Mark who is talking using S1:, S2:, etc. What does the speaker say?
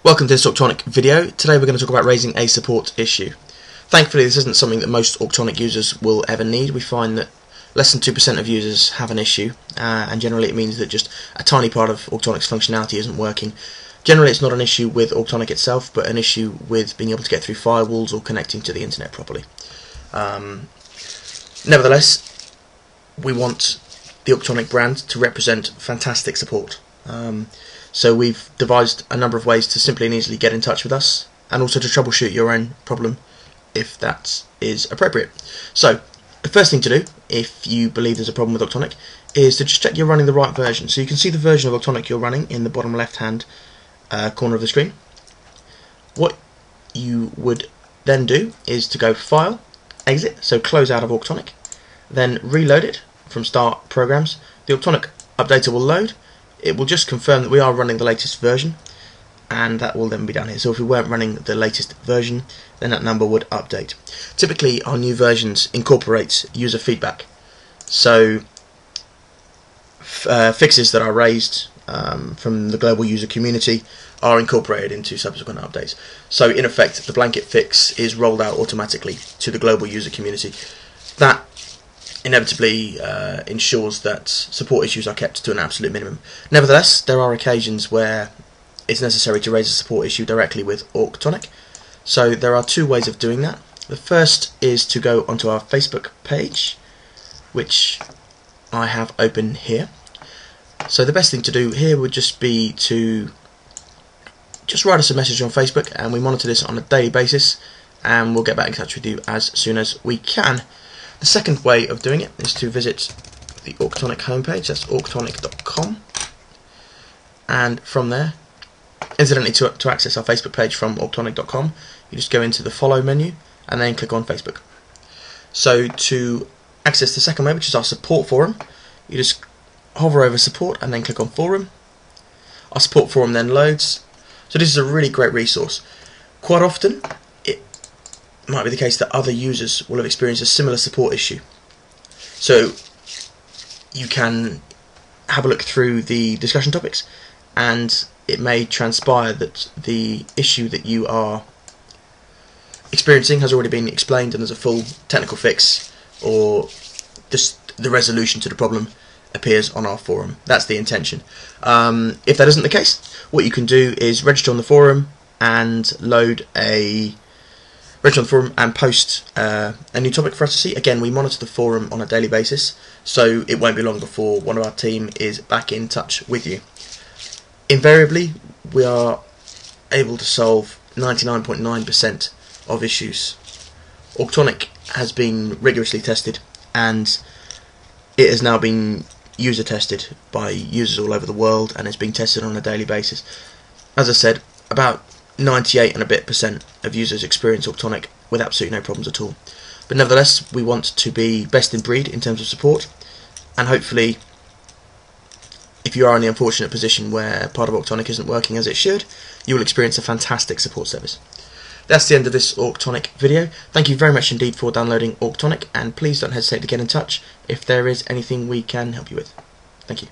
S1: Welcome to this Auctonic video. Today we're going to talk about raising a support issue. Thankfully this isn't something that most Auctonic users will ever need. We find that less than 2% of users have an issue, and generally it means that just a tiny part of Auctonic's functionality isn't working. Generally it's not an issue with Auctonic itself, but an issue with being able to get through firewalls or connecting to the internet properly. Nevertheless, we want the Auctonic brand to represent fantastic support. So we've devised a number of ways to simply and easily get in touch with us, and also to troubleshoot your own problem if that is appropriate. So the first thing to do, if you believe there's a problem with Auctonic, is to just check you're running the right version. So you can see the version of Auctonic you're running in the bottom left hand corner of the screen. What you would then do is to go File, Exit, so close out of Auctonic, then reload it from Start Programs. The Auctonic Updater will load. It will just confirm that we are running the latest version, and that will then be down here. So if we weren't running the latest version, then that number would update. Typically our new versions incorporate user feedback, so fixes that are raised from the global user community are incorporated into subsequent updates. So in effect the blanket fix is rolled out automatically to the global user community. That inevitably ensures that support issues are kept to an absolute minimum. Nevertheless, there are occasions where it's necessary to raise a support issue directly with Auctonic. So there are two ways of doing that. The first is to go onto our Facebook page, which I have open here. So the best thing to do here would just be to just write us a message on Facebook, and we monitor this on a daily basis, and we'll get back in touch with you as soon as we can. The second way of doing it is to visit the Auctonic homepage, that's auctonic.com, and from there, incidentally, to access our Facebook page from auctonic.com, you just go into the follow menu and then click on Facebook. So to access the second way, which is our support forum, you just hover over support and then click on forum. Our support forum then loads. So this is a really great resource. Quite often it might be the case that other users will have experienced a similar support issue. So you can have a look through the discussion topics, and it may transpire that the issue that you are experiencing has already been explained and there's a full technical fix, or just the resolution to the problem appears on our forum. That's the intention. If that isn't the case, what you can do is register on the forum and post a new topic for us to see. Again, we monitor the forum on a daily basis, so it won't be long before one of our team is back in touch with you. Invariably, we are able to solve 99.9% of issues. Auctonic has been rigorously tested, and it has now been user tested by users all over the world, and it's being tested on a daily basis. As I said, about 98 and a bit % of users experience Auctonic with absolutely no problems at all. But nevertheless, we want to be best in breed in terms of support, and hopefully, if you are in the unfortunate position where part of Auctonic isn't working as it should, you will experience a fantastic support service. That's the end of this Auctonic video. Thank you very much indeed for downloading Auctonic, and please don't hesitate to get in touch if there is anything we can help you with. Thank you.